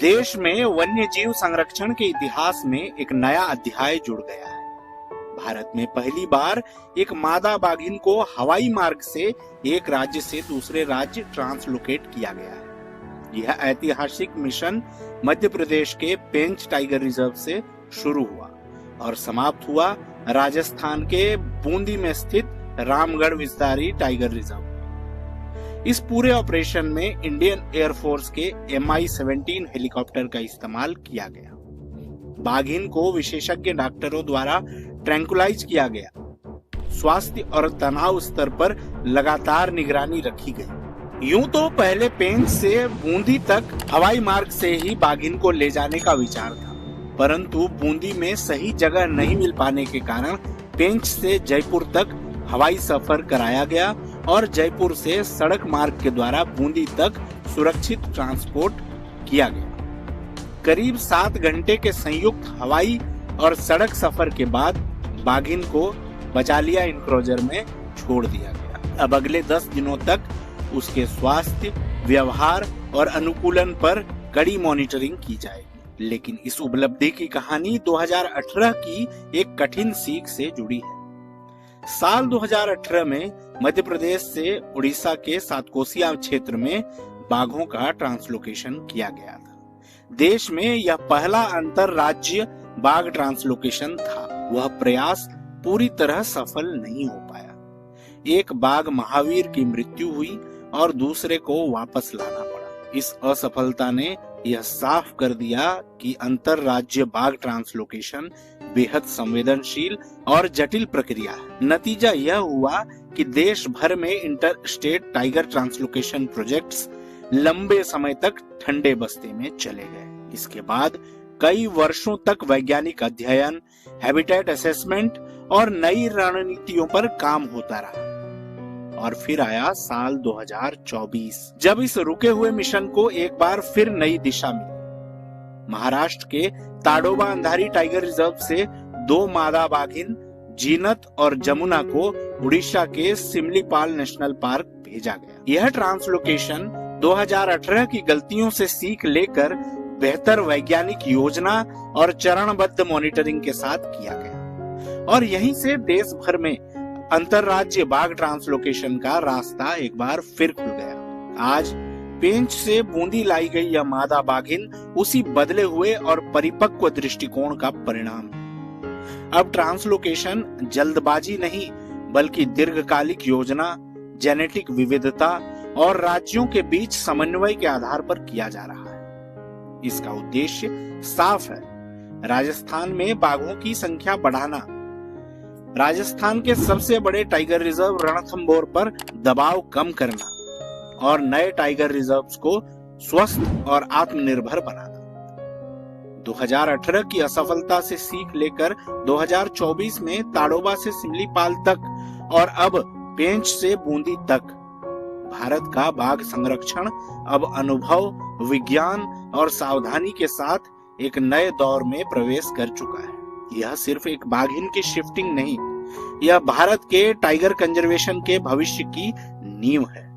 देश में वन्य जीव संरक्षण के इतिहास में एक नया अध्याय जुड़ गया है। भारत में पहली बार एक मादा बाघिन को हवाई मार्ग से एक राज्य से दूसरे राज्य ट्रांसलोकेट किया गया है। यह ऐतिहासिक मिशन मध्य प्रदेश के पेंच टाइगर रिजर्व से शुरू हुआ और समाप्त हुआ राजस्थान के बूंदी में स्थित रामगढ़ विस्तारी टाइगर रिजर्व। इस पूरे ऑपरेशन में इंडियन एयरफोर्स के Mi-17 हेलीकॉप्टर का इस्तेमाल किया गया। बाघिन को विशेषज्ञ डॉक्टरों द्वारा ट्रैंकुलाइज किया गया। स्वास्थ्य और तनाव स्तर पर लगातार निगरानी रखी गई। यूं तो पहले पेंच से बूंदी तक हवाई मार्ग से ही बाघिन को ले जाने का विचार था, परंतु बूंदी में सही जगह नहीं मिल पाने के कारण पेंच से जयपुर तक हवाई सफर कराया गया और जयपुर से सड़क मार्ग के द्वारा बूंदी तक सुरक्षित ट्रांसपोर्ट किया गया। करीब 7 घंटे के संयुक्त हवाई और सड़क सफर के बाद बाघिन को बचालिया इनक्लोजर में छोड़ दिया गया। अब अगले 10 दिनों तक उसके स्वास्थ्य, व्यवहार और अनुकूलन पर कड़ी मॉनिटरिंग की जाएगी। लेकिन इस उपलब्धि की कहानी 2018 की एक कठिन सीख से जुड़ी है। साल 2018 में मध्य प्रदेश से उड़ीसा के सातकोसिया क्षेत्र में बाघों का ट्रांसलोकेशन किया गया था। देश में यह पहला अंतरराज्यीय बाघ ट्रांसलोकेशन था। वह प्रयास पूरी तरह सफल नहीं हो पाया। एक बाघ महावीर की मृत्यु हुई और दूसरे को वापस लाना पड़ा। इस असफलता ने यह साफ कर दिया कि अंतरराज्यीय बाघ ट्रांसलोकेशन बेहद संवेदनशील और जटिल प्रक्रिया है। नतीजा यह हुआ कि देश भर में inter state tiger translocation projects लंबे समय तक ठंडे बस्ते में चले गए। इसके बाद कई वर्षों तक वैज्ञानिक अध्ययन, हैबिटेट असेसमेंट और नई रणनीतियों पर काम होता रहा। और फिर आया साल 2024, जब इस रुके हुए मिशन को एक बार फिर नई दिशा मिली। महाराष्ट्र के ताडोबा अंधारी टाइगर रिजर्व से 2 मादा बाघिन जीनत और जमुना को उड़ीसा के सिमलीपाल नेशनल पार्क भेजा गया। यह ट्रांसलोकेशन 2018 की गलतियों से सीख लेकर बेहतर वैज्ञानिक योजना और चरणबद्ध मॉनिटरिंग के साथ किया गया और यहीं से देश भर में अंतरराज्यीय बाघ ट्रांसलोकेशन का रास्ता एक बार फिर खुल गया। आज पेंच से बूंदी लाई गई यह मादा बाघिन उसी बदले हुए और परिपक्व दृष्टिकोण का परिणाम है। अब ट्रांसलोकेशन जल्दबाजी नहीं बल्कि दीर्घकालिक योजना, जेनेटिक विविधता और राज्यों के बीच समन्वय के आधार पर किया जा रहा है। इसका उद्देश्य साफ है, राजस्थान में बाघों की संख्या बढ़ाना, राजस्थान के सबसे बड़े टाइगर रिजर्व रणथंभौर पर दबाव कम करना और नए टाइगर रिजर्व्स को स्वस्थ और आत्मनिर्भर बनाना। 2018 की असफलता से सीख लेकर 2024 में ताडोबा से सिमलीपाल तक और अब पेंच से बूंदी तक भारत का बाघ संरक्षण अब अनुभव, विज्ञान और सावधानी के साथ एक नए दौर में प्रवेश कर चुका है। यह सिर्फ एक बाघिन की शिफ्टिंग नहीं, यह भारत के टाइगर कंजर्वेशन के भविष्य की नींव है।